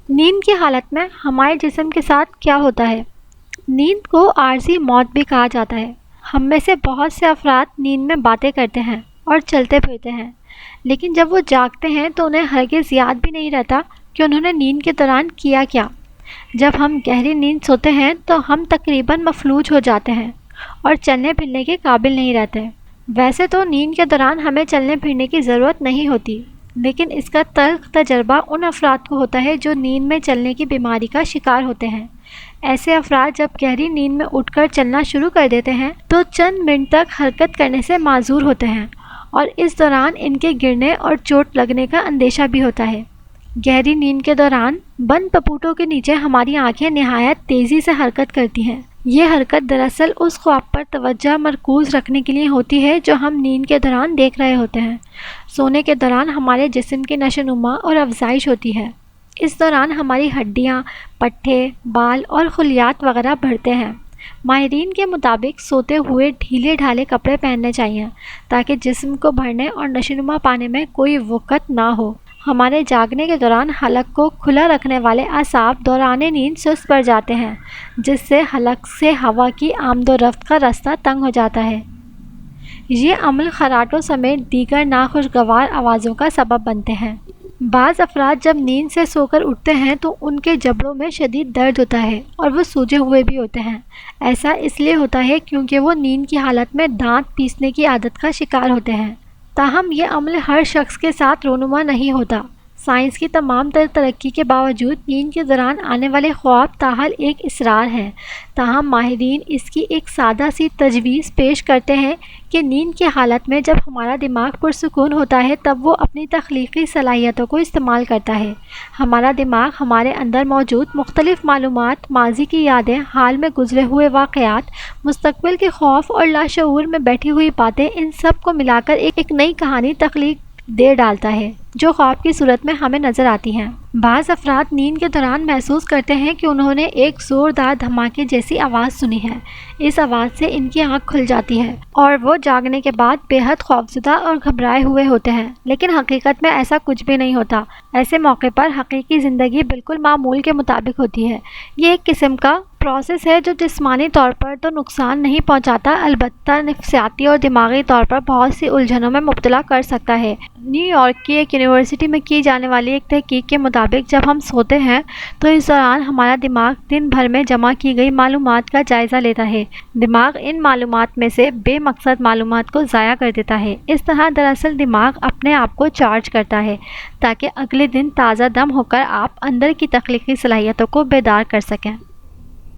نیند کی حالت میں ہمارے جسم کے ساتھ کیا ہوتا ہے؟ نیند کو عارضی موت بھی کہا جاتا ہے۔ ہم میں سے بہت سے افراد نیند میں باتیں کرتے ہیں اور چلتے پھرتے ہیں، لیکن جب وہ جاگتے ہیں تو انہیں ہرگز یاد بھی نہیں رہتا کہ انہوں نے نیند کے دوران کیا کیا۔ جب ہم گہری نیند سوتے ہیں تو ہم تقریباً مفلوج ہو جاتے ہیں اور چلنے پھرنے کے قابل نہیں رہتے۔ ویسے تو نیند کے دوران ہمیں چلنے پھرنے کی ضرورت نہیں ہوتی، لیکن اس کا تلخ تجربہ ان افراد کو ہوتا ہے جو نیند میں چلنے کی بیماری کا شکار ہوتے ہیں۔ ایسے افراد جب گہری نیند میں اٹھ کر چلنا شروع کر دیتے ہیں تو چند منٹ تک حرکت کرنے سے معذور ہوتے ہیں، اور اس دوران ان کے گرنے اور چوٹ لگنے کا اندیشہ بھی ہوتا ہے۔ گہری نیند کے دوران بند پپوٹوں کے نیچے ہماری آنکھیں نہایت تیزی سے حرکت کرتی ہیں۔ یہ حرکت دراصل اس خواب پر توجہ مرکوز رکھنے کے لیے ہوتی ہے جو ہم نیند کے دوران دیکھ رہے ہوتے ہیں۔ سونے کے دوران ہمارے جسم کی نشو و نما اور افزائش ہوتی ہے۔ اس دوران ہماری ہڈیاں، پٹھے، بال اور خلیات وغیرہ بڑھتے ہیں۔ ماہرین کے مطابق سوتے ہوئے ڈھیلے ڈھالے کپڑے پہننے چاہیے تاکہ جسم کو بڑھنے اور نشو و نما پانے میں کوئی وقت نہ ہو۔ ہمارے جاگنے کے دوران حلق کو کھلا رکھنے والے اعصاب دوران نیند سست پڑ جاتے ہیں، جس سے حلق سے ہوا کی آمد و رفت کا راستہ تنگ ہو جاتا ہے۔ یہ عمل خراٹوں سمیت دیگر ناخوشگوار آوازوں کا سبب بنتے ہیں۔ بعض افراد جب نیند سے سو کر اٹھتے ہیں تو ان کے جبڑوں میں شدید درد ہوتا ہے اور وہ سوجے ہوئے بھی ہوتے ہیں۔ ایسا اس لیے ہوتا ہے کیونکہ وہ نیند کی حالت میں دانت پیسنے کی عادت کا شکار ہوتے ہیں۔ تاہم یہ عمل ہر شخص کے ساتھ رونما نہیں ہوتا۔ سائنس کی تمام تر ترقی کے باوجود نیند کے دوران آنے والے خواب تاحال ایک اسرار ہیں۔ تاہم ماہرین اس کی ایک سادہ سی تجویز پیش کرتے ہیں کہ نیند کی حالت میں جب ہمارا دماغ پرسکون ہوتا ہے تب وہ اپنی تخلیقی صلاحیتوں کو استعمال کرتا ہے۔ ہمارا دماغ ہمارے اندر موجود مختلف معلومات، ماضی کی یادیں، حال میں گزرے ہوئے واقعات، مستقبل کے خوف اور لاشعور میں بیٹھی ہوئی باتیں، ان سب کو ملا کر ایک نئی کہانی تخلیق دے ڈالتا ہے جو خواب کی صورت میں ہمیں نظر آتی ہیں۔ بعض افراد نیند کے دوران محسوس کرتے ہیں کہ انہوں نے ایک زوردار دھماکے جیسی آواز سنی ہے۔ اس آواز سے ان کی آنکھ کھل جاتی ہے اور وہ جاگنے کے بعد بے حد خوفزدہ اور گھبرائے ہوئے ہوتے ہیں، لیکن حقیقت میں ایسا کچھ بھی نہیں ہوتا۔ ایسے موقع پر حقیقی زندگی بالکل معمول کے مطابق ہوتی ہے۔ یہ ایک قسم کا پروسیس ہے جو جسمانی طور پر تو نقصان نہیں پہنچاتا، البتہ نفسیاتی اور دماغی طور پر بہت سی الجھنوں میں مبتلا کر سکتا ہے۔ نیو یارک کی ایک یونیورسٹی میں کی جانے والی ایک تحقیق کے مطابق جب ہم سوتے ہیں تو اس دوران ہمارا دماغ دن بھر میں جمع کی گئی معلومات کا جائزہ لیتا ہے۔ دماغ ان معلومات میں سے بے مقصد معلومات کو ضائع کر دیتا ہے۔ اس طرح دراصل دماغ اپنے آپ کو چارج کرتا ہے تاکہ اگلے دن تازہ دم ہو کر آپ اندر کی تخلیقی صلاحیتوں کو بیدار کر سکیں۔